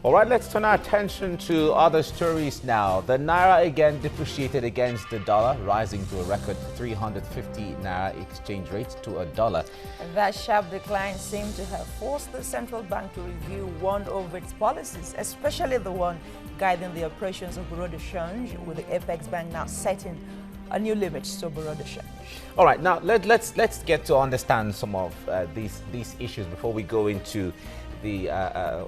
All right, let's turn our attention to other stories now. The Naira again depreciated against the dollar, rising to a record 350 Naira exchange rate to a dollar. That sharp decline seemed to have forced the central bank to review one of its policies, especially the one guiding the operations of bureau de change, with the Apex Bank now setting a new limit to bureau de change. All right, now let's get to understand some of these issues before we go into the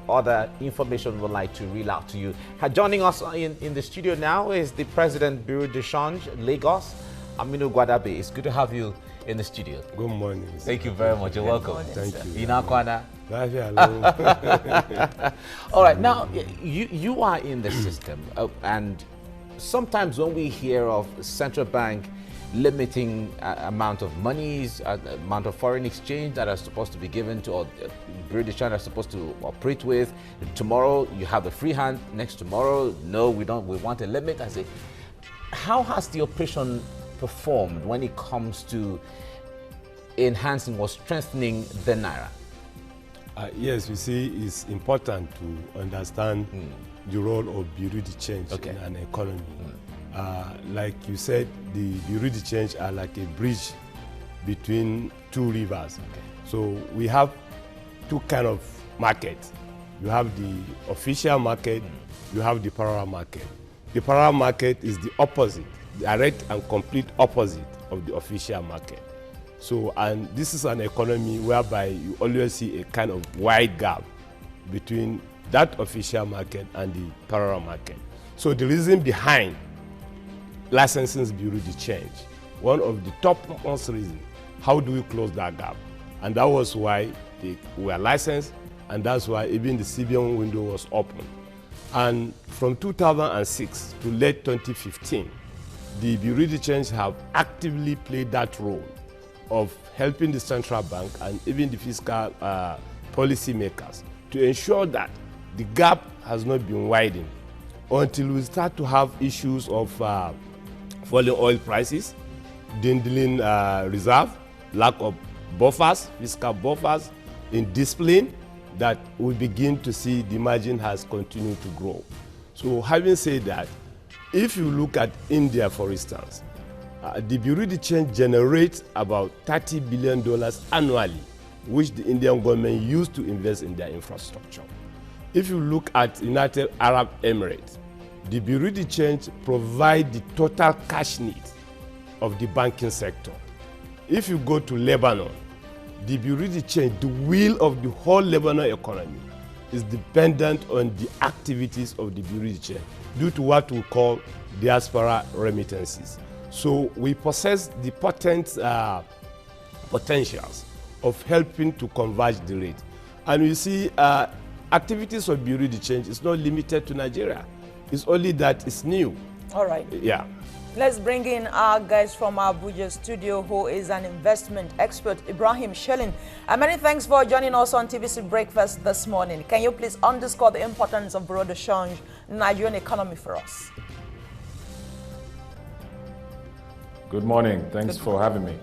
other information we'd like to reel out to you. Joining us in the studio now is the President, Bureau de Change, Lagos, Aminu Gwadabe. It's good to have you in the studio. Good morning. Thank you very much. You're welcome. Morning, Thank sir. you. Inakwana. Hello. All right, now you are in the system, and sometimes when we hear of central bank limiting amount of monies, amount of foreign exchange that are supposed to be given to, or Bureau de Change are supposed to operate with. Tomorrow you have the free hand. Next tomorrow, no, we don't. We want a limit. I say, how has the operation performed when it comes to enhancing or strengthening the Naira? Yes, you see, it's important to understand the role of Bureau de Change in an economy. Like you said, the Bureau de Change are like a bridge between two rivers. So we have two kind of markets. You have the official market, you have the parallel market. The parallel market is the opposite, direct and complete opposite of the official market. So, and this is an economy whereby you always see a kind of wide gap between that official market and the parallel market. So the reason behind licensing Bureau de Change, one of the topmost reasons, how do we close that gap? And that was why they were licensed, and that's why even the CBN window was open. And from 2006 to late 2015, the Bureau de Change have actively played that role of helping the central bank and even the fiscal policy makers to ensure that the gap has not been widened until we start to have issues of falling oil prices, dwindling reserve, lack of buffers, fiscal buffers, in discipline, that we begin to see the margin has continued to grow. So having said that, if you look at India, for instance, the Bureau de Change generates about $30 billion annually, which the Indian government used to invest in their infrastructure. If you look at United Arab Emirates, the Bureau de Change provides the total cash needs of the banking sector. If you go to Lebanon, the Bureau de Change, the wheel of the whole Lebanon economy, is dependent on the activities of the Bureau de Change due to what we call diaspora remittances. So we possess the potent potentials of helping to converge the rate. And you see, activities of Bureau de Change is not limited to Nigeria. It's only that it's new. All right. Yeah. Let's bring in our guys from our Abuja studio, who is an investment expert, Ibrahim Shelin. Many thanks for joining us on TVC Breakfast this morning. Can you please underscore the importance of bureau de change in the Nigerian economy for us? Good morning. Thanks for having me.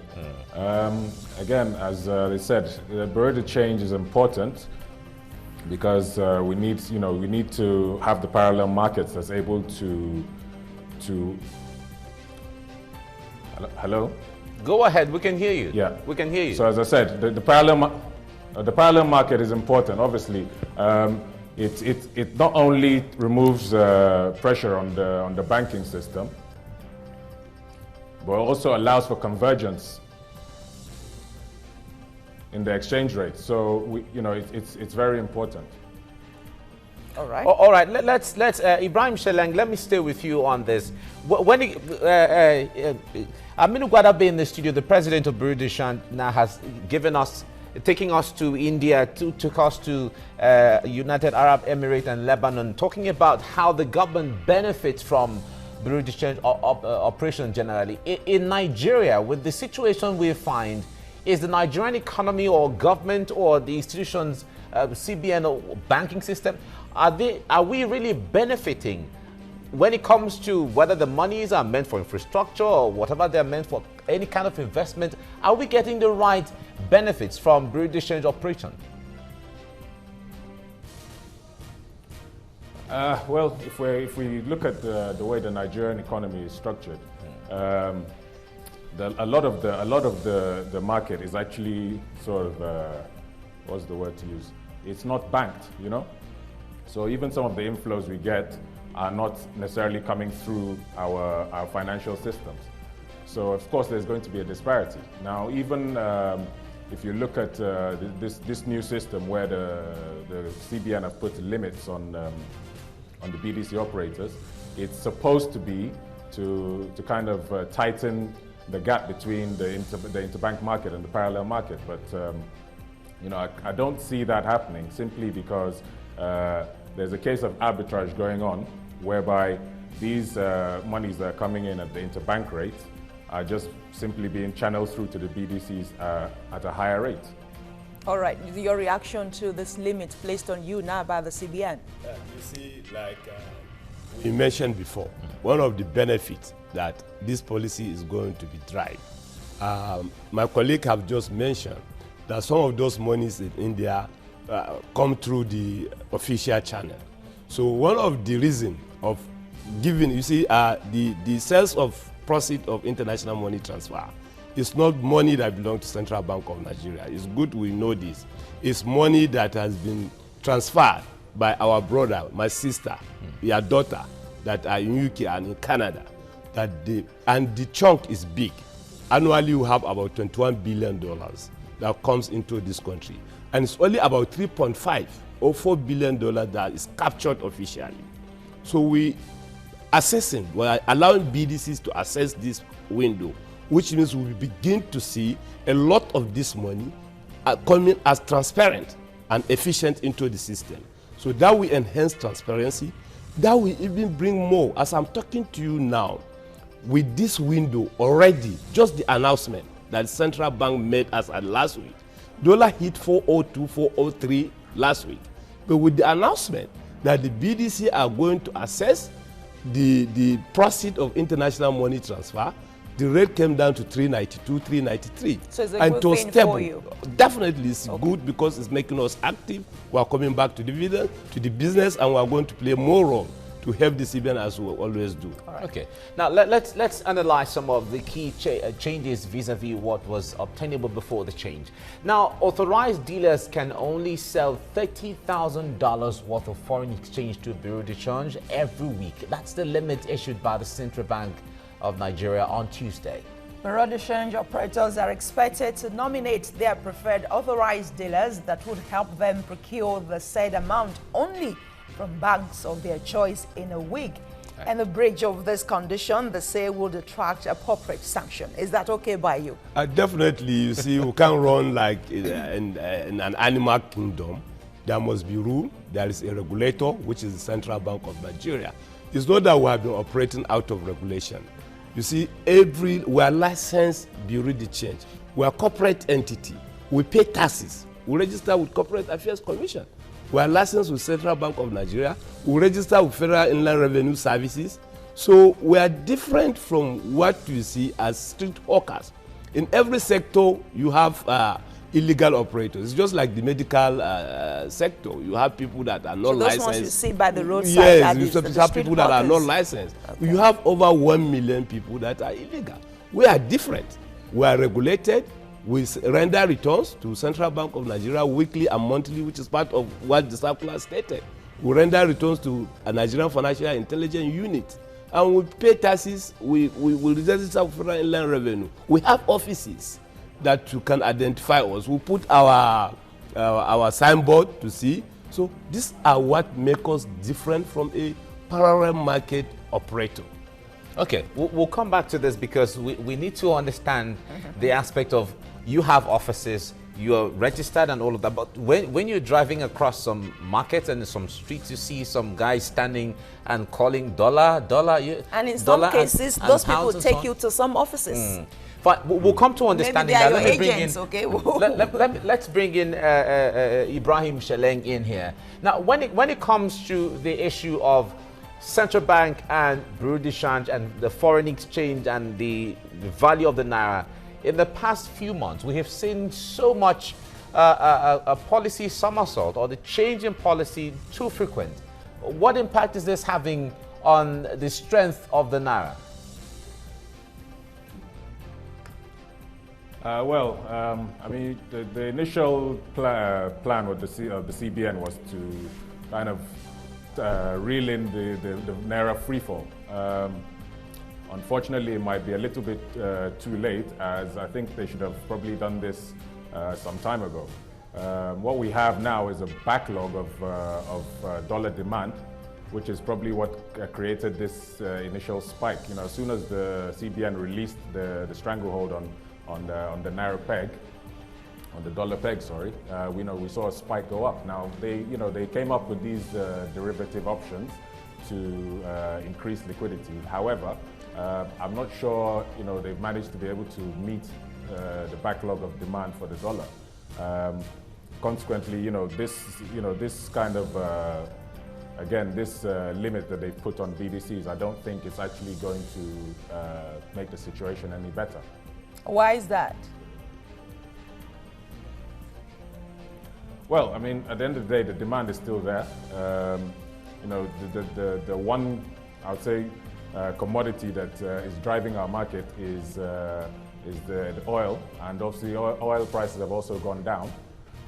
Again, as they said, the bureau de change is important because we need to have the parallel markets that's able to. Hello? Go ahead. We can hear you. Yeah, we can hear you. So as I said, the parallel market is important. Obviously, it not only removes pressure on the banking system, but also allows for convergence in the exchange rate. So it's very important. All right. All right. Let's Ibrahim Sheleng, let me stay with you on this. When Aminu Gwadabe in the studio, the president of Bureau de Change, now has taking us to India, took us to United Arab Emirates and Lebanon, talking about how the government benefits from Bureau de Change operation generally. In Nigeria, with the situation we find, is the Nigerian economy or government or the institutions, CBN or banking system, are we really benefiting when it comes to whether the monies are meant for infrastructure or whatever they're meant for, any kind of investment? Are we getting the right benefits from Bureau de Change operation? Well, if we look at the way the Nigerian economy is structured, a lot of the market is actually sort of what's the word to use? It's not banked, you know. So even some of the inflows we get are not necessarily coming through our financial systems. So of course there's going to be a disparity. Now even if you look at this new system where the CBN have put limits on the BDC operators, it's supposed to be to kind of tighten the gap between the interbank market and the parallel market. But you know, I don't see that happening simply because there's a case of arbitrage going on whereby these monies that are coming in at the interbank rate are just simply being channeled through to the BDCs at a higher rate. All right, your reaction to this limit placed on you now by the CBN? You see, like we mentioned before, one of the benefits that this policy is going to be drive. My colleague have just mentioned that some of those monies in India come through the official channel. So one of the reasons of giving, you see, the sales of proceeds of international money transfer is not money that belongs to Central Bank of Nigeria. It's good we know this. It's money that has been transferred by our brother, my sister, your daughter, that are in UK and in Canada. And the chunk is big. Annually, we have about $21 billion that comes into this country. And it's only about 3.5 or $4 billion that is captured officially. So we are allowing BDCs to access this window, which means we begin to see a lot of this money coming as transparent and efficient into the system. So that will enhance transparency. That will even bring more. As I'm talking to you now, with this window already, just the announcement that the central bank made as at last week, dollar hit 402, 403 last week. But with the announcement that the BDC are going to assess the proceeds of international money transfer, the rate came down to 392, 393. So it's a good thing for you? Definitely it's good because it's making us active. We are coming back to dividend, to the business, and we are going to play more role to help the CBN as we always do. Right. Okay. Now let's analyze some of the key changes vis-a-vis what was obtainable before the change. Now, authorized dealers can only sell $30,000 worth of foreign exchange to a bureau de change every week. That's the limit issued by the Central Bank of Nigeria on Tuesday. Bureau de change operators are expected to nominate their preferred authorized dealers that would help them procure the said amount only from banks of their choice in a week. Right. And the breach of this condition, they say, would attract appropriate sanction. Is that okay by you? Definitely. You see, we can't run like in an animal kingdom. There must be rule. There is a regulator, which is the Central Bank of Nigeria. It's not that we have been operating out of regulation. You see, we are licensed bureau de change. We are a corporate entity. We pay taxes. We register with Corporate Affairs Commission. We are licensed with Central Bank of Nigeria. We register with Federal Inland Revenue Services. So we are different from what you see as street hawkers. In every sector, you have illegal operators. It's just like the medical sector. You have people that are not licensed. So those ones you see by the roadside. Yes, you have people that are not licensed. Okay. You have over 1 million people that are illegal. We are different. We are regulated. We render returns to Central Bank of Nigeria weekly and monthly, which is part of what the circular stated. We render returns to a Nigerian Financial Intelligence Unit. And we pay taxes. We register for Federal Inland Revenue. We have offices that you can identify us. We put our signboard to see. So these are what make us different from a parallel market operator. Okay, we'll come back to this because we need to understand the aspect of you have offices, you're registered and all of that, but when you're driving across some markets and some streets, you see some guys standing and calling dollar. And in some cases, those people take you to some offices. But we'll come to understanding that. Let me bring agents, in, okay? let's bring in Ibrahim Sheleng in here. Now, when it comes to the issue of Central Bank and Bureau de change and the foreign exchange and the value of the naira, in the past few months, we have seen so much a policy somersault or the change in policy too frequent. What impact is this having on the strength of the naira? I mean, the initial plan with the CBN was to kind of reel in the naira freefall. Unfortunately, it might be a little bit too late, as I think they should have probably done this some time ago. What we have now is a backlog of dollar demand, which is probably what created this initial spike. You know, as soon as the CBN released the stranglehold on the naira peg, on the dollar peg, sorry, we saw a spike go up. Now they came up with these derivative options to increase liquidity. However, I'm not sure they've managed to be able to meet the backlog of demand for the dollar. Consequently, this kind of again, this limit that they've put on BDCs, I don't think it's actually going to make the situation any better. Why is that? Well, I mean, at the end of the day, the demand is still there. The one, I would say, commodity that is driving our market is the oil, and obviously oil prices have also gone down.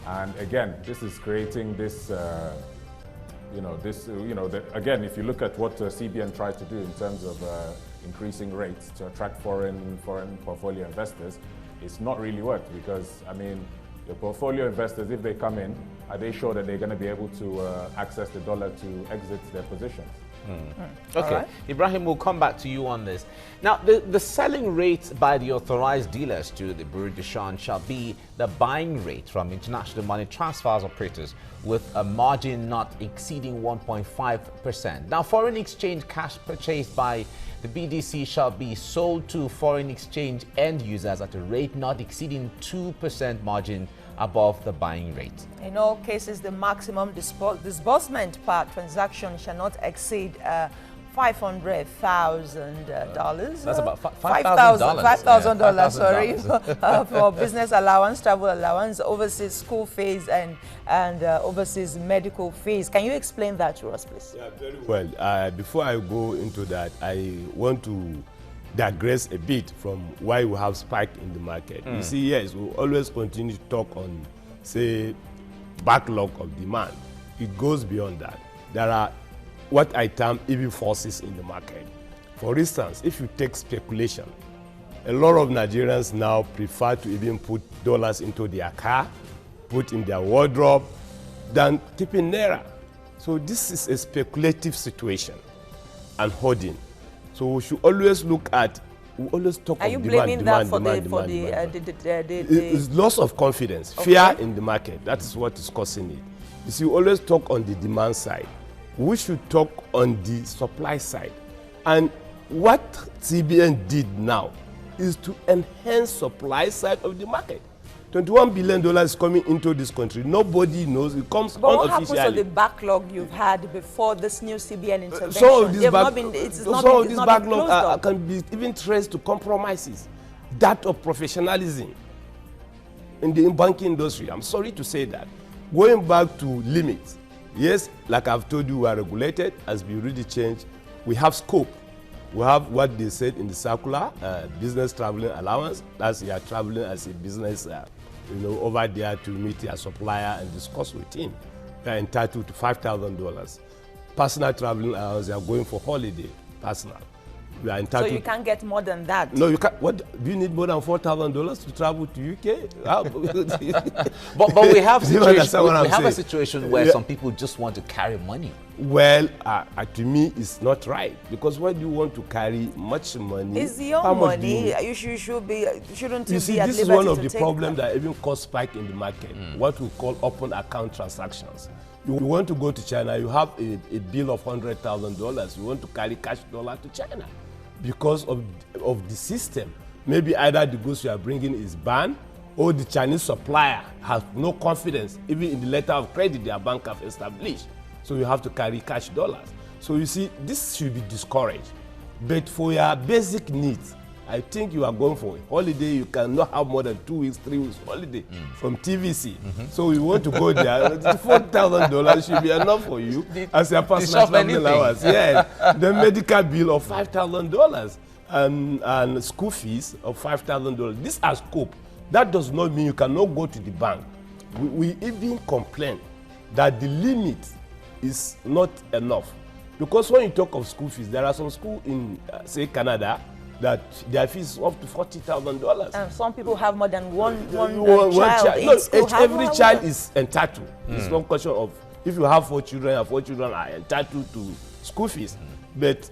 And again, this is creating this, again, if you look at what CBN tried to do in terms of increasing rates to attract foreign portfolio investors, it's not really worked, because, I mean, the portfolio investors, if they come in, are they sure that they're going to be able to access the dollar to exit their positions? Okay, right. Ibrahim, we'll come back to you on this. Now, the selling rate by the authorized dealers to the Bureau de Change shall be the buying rate from international money transfers operators with a margin not exceeding 1.5%. Now, foreign exchange cash purchased by the BDC shall be sold to foreign exchange end users at a rate not exceeding 2% margin above the buying rate. In all cases, the maximum disbursement per transaction shall not exceed $500,000. That's about $5,000. Sorry, for business allowance, travel allowance, overseas school fees, and overseas medical fees. Can you explain that to us, please? Yeah, very well. Before I go into that, I want to digress a bit from why we have spike in the market. You see, yes, we always continue to talk on, say, backlog of demand. It goes beyond that. There are what I term evil forces in the market. For instance, if you take speculation, a lot of Nigerians now prefer to even put dollars into their car, put in their wardrobe, than keeping naira. So this is a speculative situation and hoarding. So we should always look at, we always talk of demand. Are you blaming that for the it's loss of confidence, fear in the market. That is what is causing it. You see, we always talk on the demand side. We should talk on the supply side. And what CBN did now is to enhance supply side of the market. $21 billion is coming into this country. Nobody knows. It comes but unofficially. What happens to the backlog you've had before this new CBN intervention? Some of this backlog can be even traced to compromises. That of professionalism in the banking industry. I'm sorry to say that. Going back to limits, yes, like I've told you, we are regulated. As we really change, we have scope. We have what they said in the circular, business traveling allowance. That's you are traveling as a business, over there to meet your supplier and discuss with him. You are entitled to $5,000. Personal traveling allowance, you are going for holiday, personal. You are entitled. So you can't get more than that? No, you can't. What, do you need more than $4,000 to travel to UK? but we have a situation where some people just want to carry money. Well, to me, it's not right, because when you want to carry much money, it's your money. You shouldn't be at liberty. You see, this is one of the problems that even caused spike in the market. What we call open account transactions. You want to go to China, you have a bill of $100,000. You want to carry cash dollar to China because of the system. Maybe either the goods you are bringing is banned, or the Chinese supplier has no confidence, even in the letter of credit their bank have established. So you have to carry cash dollars. So you see, this should be discouraged. But for your basic needs, I think you are going for a holiday. You cannot have more than 2 weeks, 3 weeks holiday from TVC. So we want to go there. $4,000 should be enough for you as your personal family allowance. Yes. The medical bill of $5,000 and school fees of $5,000. These are scope. That does not mean you cannot go to the bank. We even complain that the limit is not enough. Because when you talk of school fees, there are some schools in, say, Canada, that their fees is up to $40,000. And some people have more than one child. No, every child is entitled. It's not a question of if you have 4 children, your 4 children are entitled to school fees. But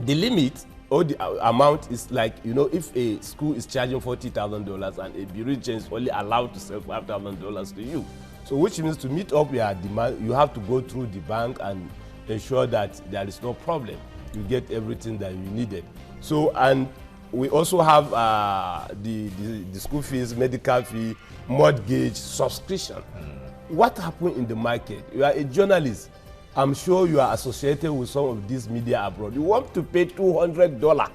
the limit or the amount is like, if a school is charging $40,000 and a bureau change is only allowed to sell $5,000 to you. So which means to meet up your demand, you have to go through the bank and ensure that there is no problem. You get everything that you needed. So, and we also have the school fees, medical fee, mortgage, subscription. What happened in the market? You are a journalist. I'm sure you are associated with some of these media abroad. You want to pay $200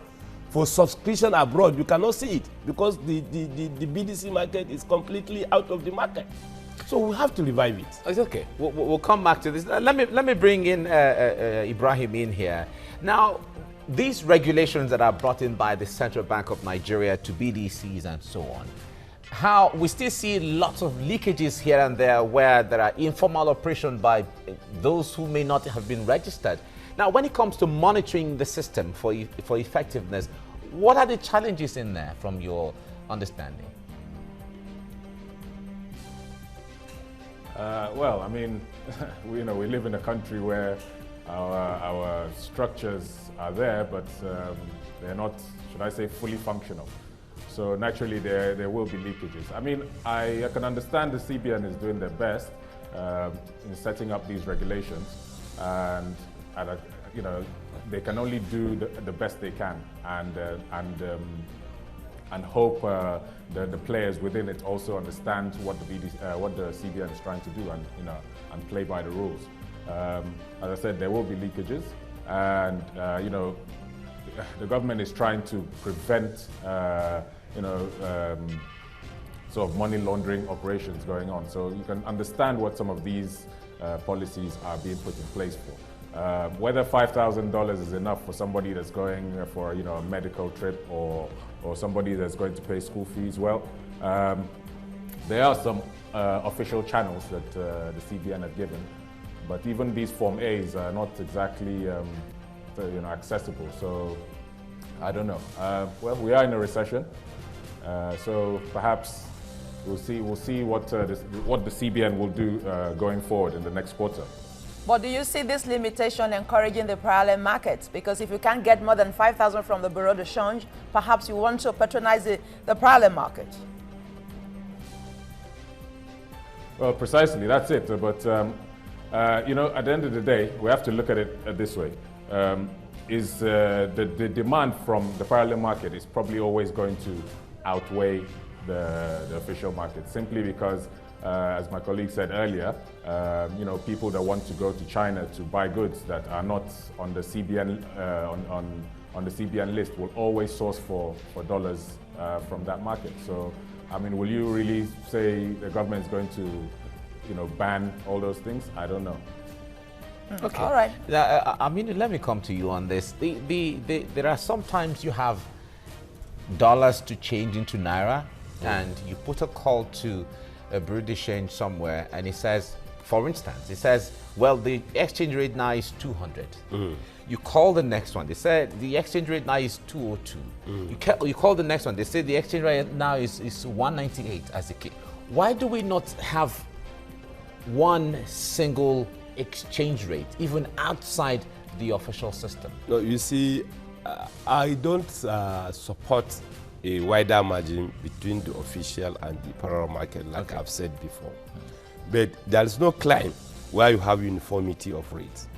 for subscription abroad. You cannot see it because the BDC market is completely out of the market. So we have to revive it. It's okay. We'll come back to this. Let me bring in Ibrahim in here. Now, these regulations that are brought in by the Central Bank of Nigeria to BDCs and so on, how we still see lots of leakages here and there where there are informal operations by those who may not have been registered. Now, when it comes to monitoring the system for effectiveness, what are the challenges in there from your understanding? Well, I mean, we live in a country where our structures are there, but they're not, should I say, fully functional. So naturally, there will be leakages. I mean, I can understand the CBN is doing their best in setting up these regulations, and they can only do the best they can, and hope the players within it also understand what the CBN is trying to do, and play by the rules. As I said, there will be leakages, and the government is trying to prevent sort of money laundering operations going on. So you can understand what some of these policies are being put in place for. Whether $5,000 is enough for somebody that's going for a medical trip or somebody that's going to pay school fees, well, there are some official channels that the CBN have given, but even these Form A's are not exactly accessible. So I don't know. Well, we are in a recession, so perhaps we'll see what the CBN will do going forward in the next quarter. But do you see this limitation encouraging the parallel markets? Because if you can't get more than 5,000 from the Bureau de Change, perhaps you want to patronize the parallel market. Well, precisely, that's it. But at the end of the day, we have to look at it this way. The demand from the parallel market is probably always going to outweigh the official market, simply because, as my colleague said earlier, people that want to go to China to buy goods that are not on the CBN on the CBN list will always source for dollars from that market. So, I mean, will you really say the government is going to, ban all those things? I don't know. Okay. All right. Now, I mean, let me come to you on this. There are sometimes you have dollars to change into naira, and you put a call to a Bureau de Change somewhere, and it says, for instance, it says, well, the exchange rate now is 200. You call the next one, they said the exchange rate now is 202. You call the next one, they say the exchange rate now is 198 as a key. Why do we not have one single exchange rate, even outside the official system? No, you see, I don't support a wider margin between the official and the parallel market, like I've said before. But there is no climb where you have uniformity of rates.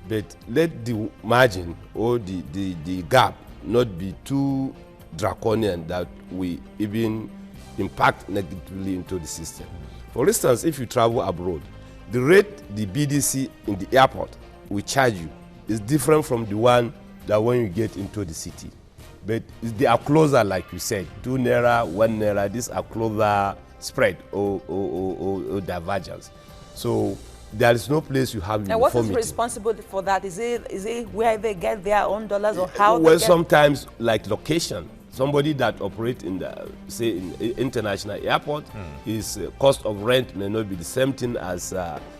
But let the margin or the gap not be too draconian that we even impact negatively into the system. For instance, if you travel abroad, the rate the BDC in the airport will charge you is different from the one that when you get into the city. But they are closer, like you said, 2 naira, 1 naira. These are closer spread or divergence. So there is no place you have and what uniformity. is responsible for that? Is it where they get their own dollars or how? Well, sometimes like location. Somebody that operates in the, say, in international airport, his cost of rent may not be the same thing as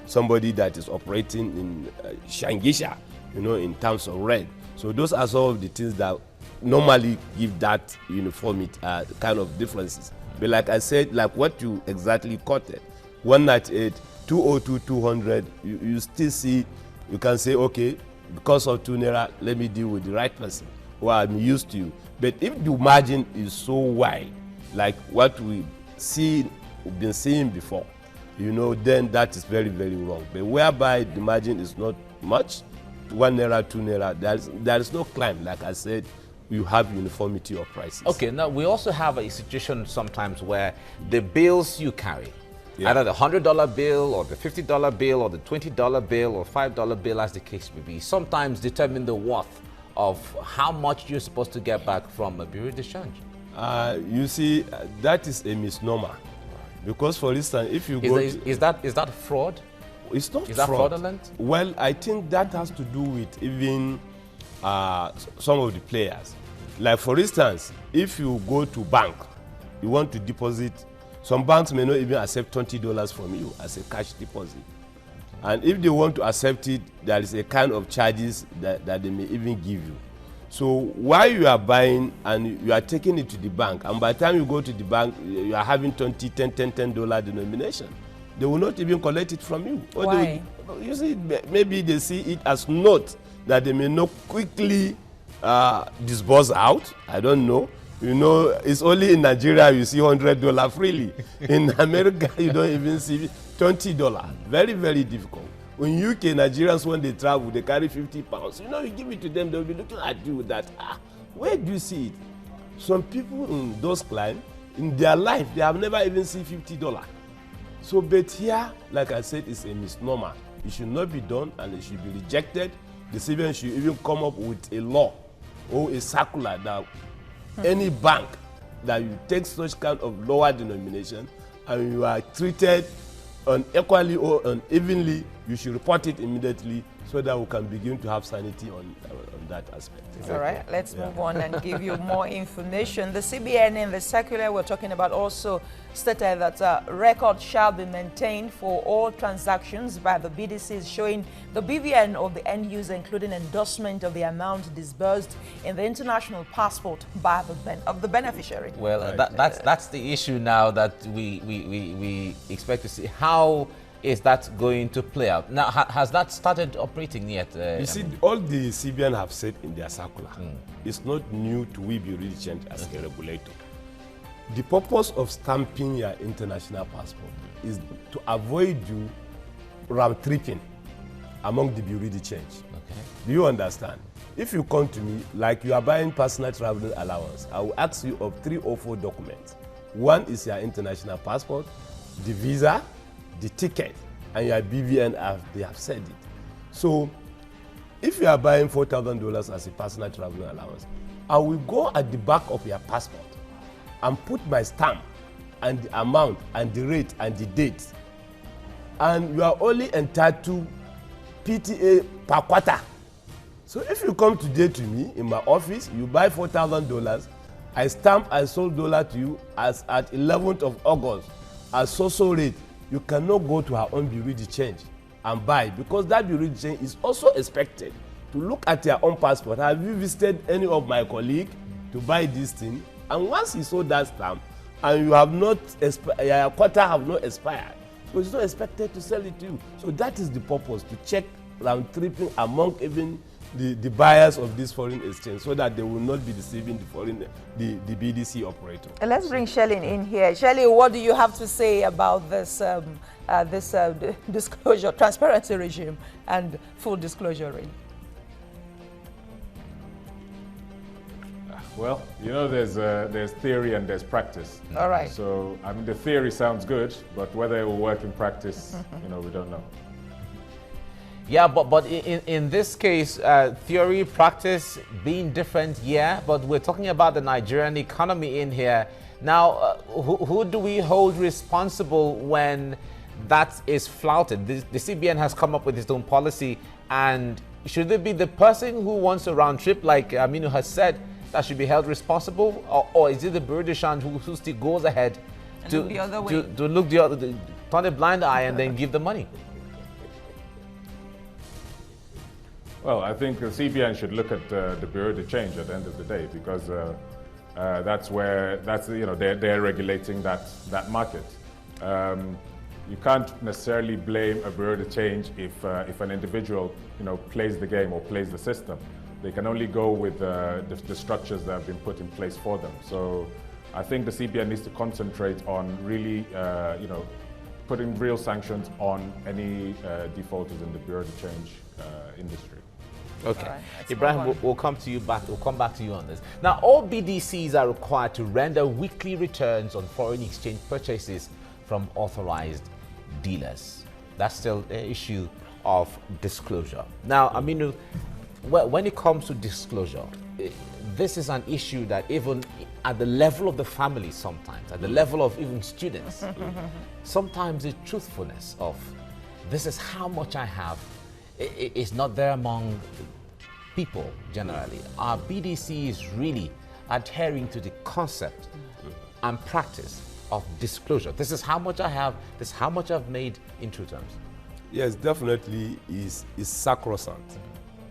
somebody that is operating in Shangisha, you know, in terms of rent. So those are some of the things that normally give that uniformity, kind of differences. But like I said, like what you exactly quoted, 198, 202, 200, you still see, you can say, okay, because of 2 naira, let me deal with the right person who I'm used to. But if the margin is so wide, like what we've been seeing before, you know, then that is very, very wrong. But whereby the margin is not much, 1 naira, 2 naira, there is no climb. Like I said, you have uniformity of prices. Okay, now we also have a situation sometimes where the bills you carry, either the $100 bill or the $50 bill or the $20 bill or $5 bill, as the case may be, sometimes determine the worth of how much you're supposed to get back from a bureau de change. You see, that is a misnomer. Because, for instance, if you is that fraud? It's not fraud. Is that fraudulent? Well, I think that has to do with even some of the players. Like, for instance, if you go to bank, you want to deposit, some banks may not even accept $20 from you as a cash deposit. And if they want to accept it, there is a kind of charges that they may even give you. So while you are buying and you are taking it to the bank, and by the time you go to the bank, you are having $10 denomination. They will not even collect it from you. Why? You see, maybe they see it as note that they may not quickly disburse out. I don't know. You know, it's only in Nigeria you see $100 freely. In America, you don't even see $20. Very, very difficult. In UK, Nigerians, when they travel, they carry 50 pounds. You know, you give it to them, they'll be looking at you with that. Where do you see it? Some people in those clients, in their life, they have never even seen $50. So, but here, like I said, it's a misnomer. It should not be done and it should be rejected. The CBN should even come up with a law or a circular that any bank that you take such kind of lower denomination and you are treated unequally or unevenly, you should report it immediately so that we can begin to have sanity on that aspect. All right, let's move on and give you more information. The CBN in the circular we're talking about also stated that records shall be maintained for all transactions by the BDCs showing the BVN of the end user, including endorsement of the amount disbursed in the international passport by the beneficiary. Well, right. That's the issue now that we expect to see. How is that going to play out? Now, has that started operating yet? You see, all the CBN have said in their circular, it's not new to we be really changed as a regulator. The purpose of stamping your international passport is to avoid you round-tripping among the bureau de change. Okay. Do you understand? If you come to me, like you are buying personal traveling allowance, I will ask you of 3 or 4 documents. One is your international passport, the visa, the ticket, and your BVN, as they have said it. So, if you are buying $4,000 as a personal traveling allowance, I will go at the back of your passport and put my stamp and the amount and the rate and the date. And you are only entitled to PTA per quarter. So if you come today to me in my office, you buy $4,000, I stamp and sold dollar to you as at 11th of August at so rate. You cannot go to her own bureau de change and buy, because that bureau de change is also expected to look at your own passport. Have you visited any of my colleagues to buy this thing? And once he sold that stamp and you have not your quota have not expired, so it's not expected to sell it to you. So that is the purpose, to check round tripping among even the buyers of this foreign exchange, so that they will not be deceiving the BDC operator. Let's bring Shelly in here. Shelly, what do you have to say about this disclosure, transparency regime and full disclosure regime? Well, you know, there's theory and there's practice. All right. So, I mean, the theory sounds good, but whether it will work in practice, you know, we don't know. Yeah, but in this case, theory, practice being different, yeah, but we're talking about the Nigerian economy in here. Now, who do we hold responsible when that is flouted? The CBN has come up with its own policy, and should it be the person who wants a round trip, like Aminu has said, that should be held responsible, or is it the Bureau de change who still goes ahead to look the other way, to look the other, turn a blind eye and then give the money? Well, I think the CBN should look at the Bureau de change at the end of the day, because they're regulating that market. You can't necessarily blame a Bureau de change if an individual plays the game or plays the system. They can only go with the structures that have been put in place for them. So I think the CBN needs to concentrate on really putting real sanctions on any defaulters in the Bureau de change industry. Okay, right, Ibrahim, we'll come to you back. We'll come back to you on this. Now, all BDCs are required to render weekly returns on foreign exchange purchases from authorized dealers. That's still an issue of disclosure. Now, Aminu, when it comes to disclosure, this is an issue that even at the level of the family sometimes, at the level of even students, sometimes the truthfulness of this is how much I have is not there among people generally. Our BDC is really adhering to the concept and practice of disclosure. This is how much I have, this is how much I've made in true terms. Yes, definitely is sacrosanct.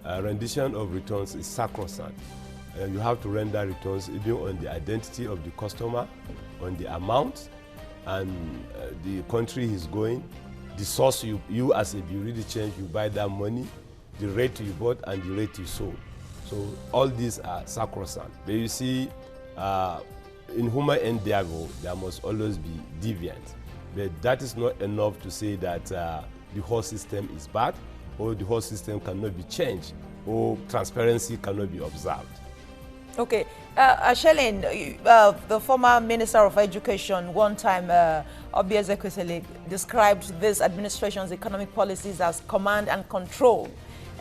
Rendition of returns is sacrosanct. You have to render returns even on the identity of the customer, on the amount, and the country he's going, the source you as a bureau de change, you buy that money, the rate you bought and the rate you sold. So all these are sacrosanct. But you see, in human endeavor, there must always be deviance. But that is not enough to say that the whole system is bad, or the whole system cannot be changed, or transparency cannot be observed. Okay, Shelin, the former Minister of Education, one time, Obi Ezekwesili, described this administration's economic policies as command and control.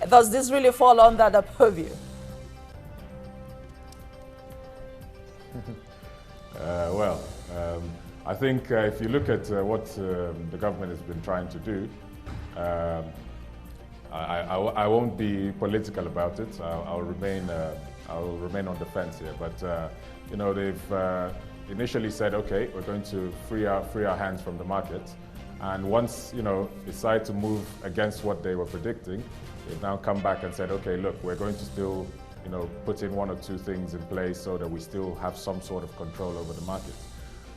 Does this really fall under the purview? I think if you look at what the government has been trying to do, I won't be political about it. I'll remain on the fence here. But they've initially said, okay, we're going to free our hands from the market, and once decide to move against what they were predicting, they've now come back and said, okay, look, we're going to still put in one or two things in place so that we still have some sort of control over the market.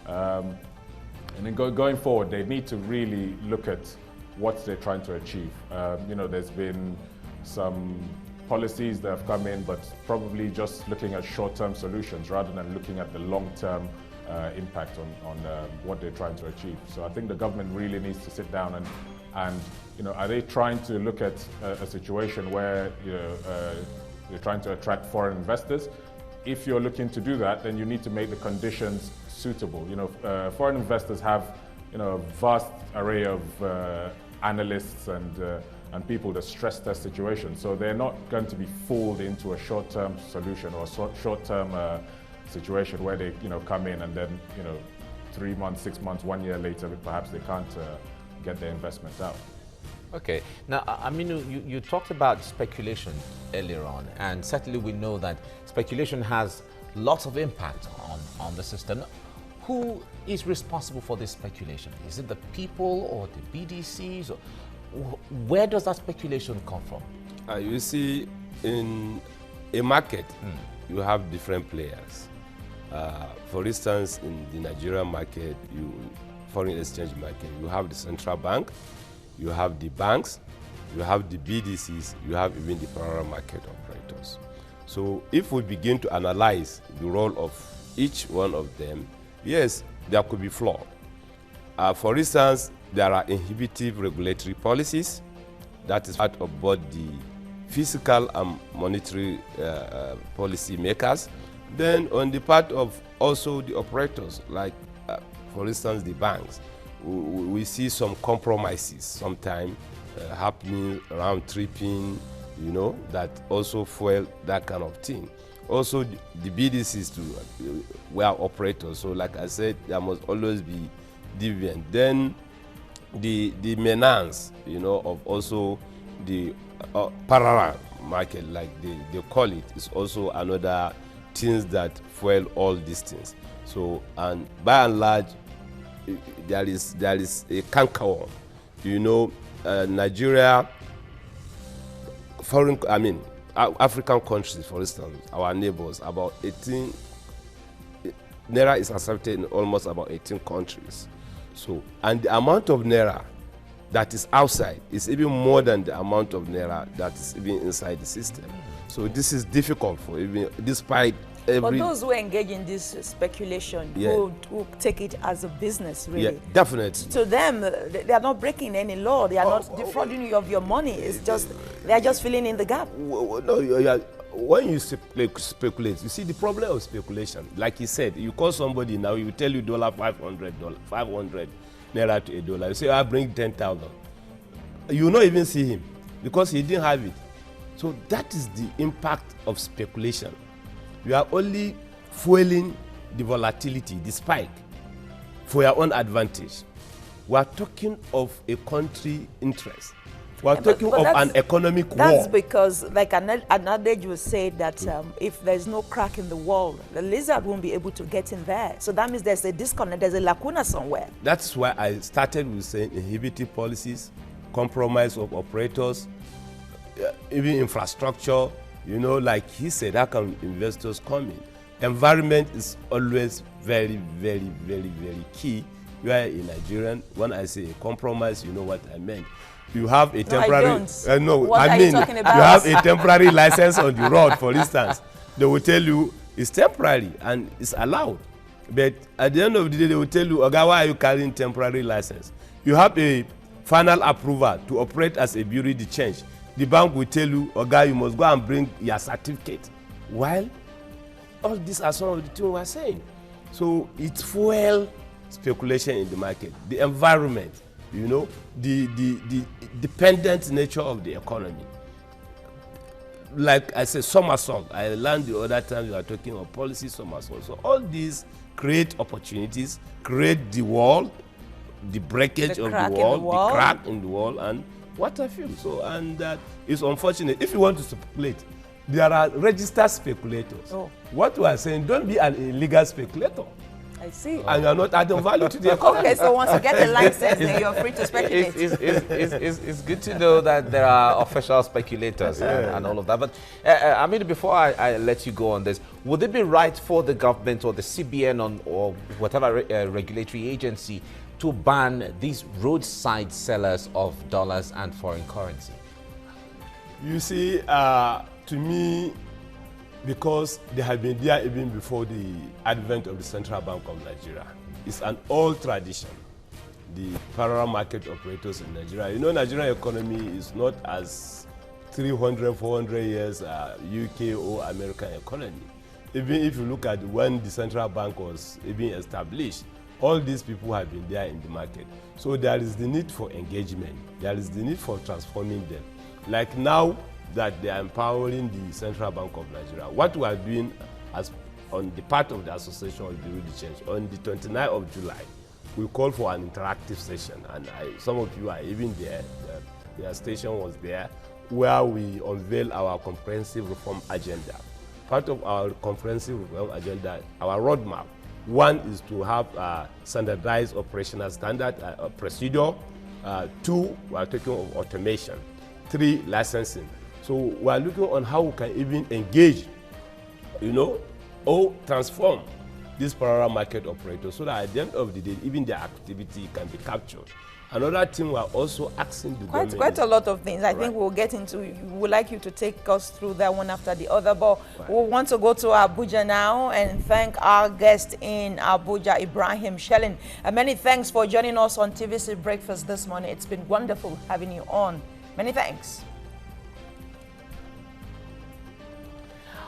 And then going forward, they need to really look at what they're trying to achieve. There's been some policies that have come in, but probably just looking at short-term solutions rather than looking at the long-term impact on what they're trying to achieve. So I think the government really needs to sit down and are they trying to look at a situation where they're trying to attract foreign investors? If you're looking to do that, then you need to make the conditions suitable. Foreign investors have a vast array of analysts and people that stress test situations. So they're not going to be fooled into a short-term solution or a short-term situation where they come in and then 3 months, 6 months, 1 year later, perhaps they can't get their investment out. Okay. Now, you talked about speculation earlier on, and certainly we know that speculation has lots of impact on the system. Who is responsible for this speculation? Is it the people or the BDCs? Or where does that speculation come from? You see, in a market, you have different players. For instance, in the Nigerian market, foreign exchange market, you have the central bank, you have the banks, you have the BDCs, you have even the parallel market operators. So if we begin to analyze the role of each one of them, yes, there could be flaw. For instance, there are inhibitive regulatory policies. That is part of both the fiscal and monetary policy makers. Then on the part of also the operators, like for instance the banks, we see some compromises sometimes happening, round tripping, you know, that also fuel that kind of thing. Also, the BDCs too, we are operators. So like I said, there must always be dividend. Then the maintenance, you know, of also the parallel market, like they call it, is also another things that fuel all these things. So, and by and large, there is a canker, you know, Nigeria, African countries, for instance, our neighbors, about 18, Naira is accepted in almost about 18 countries. So, and the amount of Naira that is outside is even more than the amount of Naira that is even inside the system. So this is difficult for even, despite every... But those who engage in this speculation, who take it as a business, really. Yeah, definitely. To them, they are not breaking any law. They are not defrauding you of your money. It's just, they are just filling in the gap. No, when you speculate, you see the problem of speculation. Like you said, you call somebody now, he will tell you $500 Naira to $1. You say, I bring 10,000. You will not even see him because he didn't have it. So that is the impact of speculation. You are only fueling the volatility, the spike, for your own advantage. We are talking of a country interest. We are talking of an economic war. That's because, like an adage will say that if there's no crack in the wall, the lizard won't be able to get in there. So that means there's a disconnect, there's a lacuna somewhere. That's why I started with saying inhibitive policies, compromise of operators, even infrastructure. You know, like he said, how can investors come in? Environment is always very, very, very, very key. You are a Nigerian. When I say a compromise, you know what I meant. You have a temporary. You have a temporary license on the road, for instance. They will tell you it's temporary and it's allowed. But at the end of the day, they will tell you, okay, why are you carrying temporary license? You have a final approval to operate as a bureau de change. The bank will tell you, okay, you must go and bring your certificate. While all these are some of the things we are saying. So it's fuel speculation in the market. The environment, you know, the dependent nature of the economy. Like I said, somersault. I learned the other time you are talking of policy somersault. So all these create opportunities, create the wall, the breakage of the wall, the crack in the wall, and what have you. So, and that is unfortunate. If you want to speculate, there are registered speculators. What we are saying, don't be an illegal speculator. I see. And you are not adding value to the economy. Okay, so once you get the license, then you're free to speculate. It's good to know that there are official speculators and all of that. But I mean, before I let you go on this, would it be right for the government or the CBN or whatever regulatory agency to ban these roadside sellers of dollars and foreign currency? You see, to me, because they have been there even before the advent of the Central Bank of Nigeria. It's an old tradition, the parallel market operators in Nigeria. You know, Nigerian economy is not as 300, 400 years UK or American economy. Even if you look at when the Central Bank was even established, all these people have been there in the market. So there is the need for engagement. There is the need for transforming them. Like now, that they are empowering the Central Bank of Nigeria. What we are doing as on the part of the Association of Bureau de Change, on the 29th of July, we call for an interactive session, and some of you are even there. Their station was there, where we unveil our comprehensive reform agenda. Part of our comprehensive reform agenda, our roadmap, one is to have a standardized operational standard procedure. Two, we are talking of automation. Three, licensing. So we are looking on how we can even engage, you know, or transform these parallel market operators so that at the end of the day, even their activity can be captured. Another thing we are also asking the government. Quite a lot of things. I think we'll get into. We would like you to take us through that one after the other. But we want to go to Abuja now and thank our guest in Abuja, Ibrahim Shelin. And many thanks for joining us on TVC Breakfast this morning. It's been wonderful having you on. Many thanks.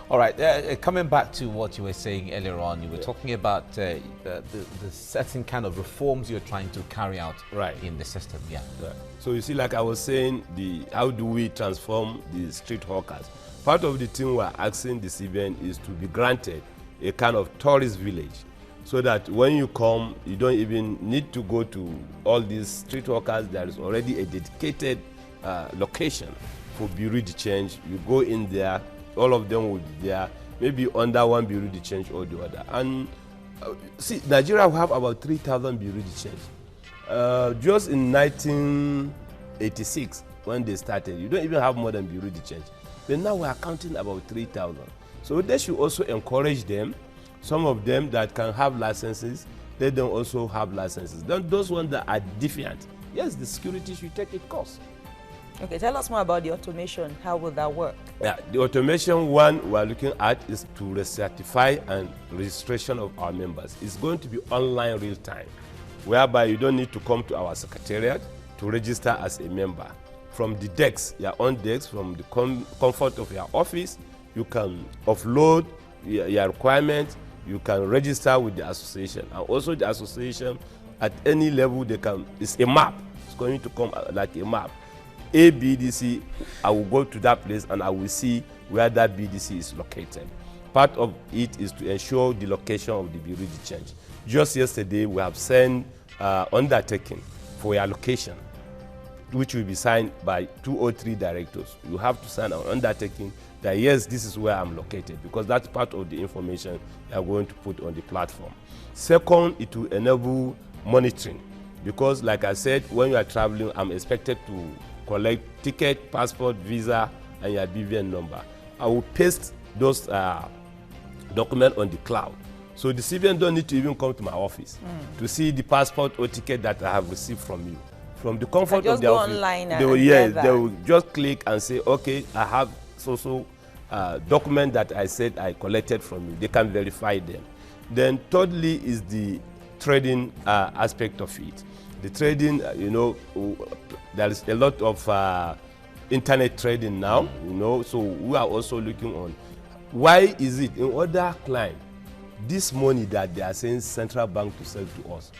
All right, coming back to what you were saying earlier on, you were talking about the certain kind of reforms you're trying to carry out in the system. Yeah. Right. So you see, like I was saying, how do we transform the street hawkers? Part of the thing we're asking the CBN is to be granted a kind of tourist village, so that when you come, you don't even need to go to all these street hawkers. There is already a dedicated location for Bureau de Change. You go in there, all of them will be there, maybe under one Bureau de Change or the other. And see, Nigeria will have about 3,000 Bureau de Change. Just in 1986, when they started, you don't even have more than Bureau de Change. But now we are counting about 3,000. So they should also encourage them. Some of them that can have licenses, they don't also have licenses. Then those ones that are defiant, yes, the security should take its course. Okay, tell us more about the automation. How will that work? Yeah, the automation one we are looking at is to recertify and registration of our members. It's going to be online real time, whereby you don't need to come to our secretariat to register as a member. From the decks, your own decks, from the comfort of your office, you can offload your requirements, you can register with the association. And also the association, at any level, it's a map. It's going to come like a map. A BDC, I will go to that place and I will see where that BDC is located. Part of it is to ensure the location of the Bureau de Change. Just yesterday, we have sent undertaking for your location, which will be signed by 2 or 3 directors. You have to sign an undertaking that, yes, this is where I'm located, because that's part of the information you are going to put on the platform. Second, it will enable monitoring, because like I said, when you are traveling, I'm expected to collect ticket, passport, visa, and your BVN number. I will paste those documents on the cloud. So the CBN don't need to even come to my office to see the passport or ticket that I have received from you. From the comfort of their office, they will just click and say, okay, I have so document that I said I collected from you. They can verify them. Then thirdly is the trading aspect of it. The trading, there is a lot of internet trading now, so we are also looking on why is it in other clients, this money that they are saying central bank to sell to us,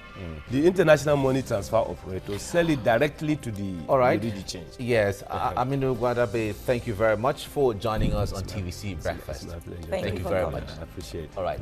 the international money transfer operators sell it directly to the Bureau de Change. Yes, Aminu Gwadabe, thank you very much for joining us on TVC Breakfast. Thank you very much. I appreciate it. All right.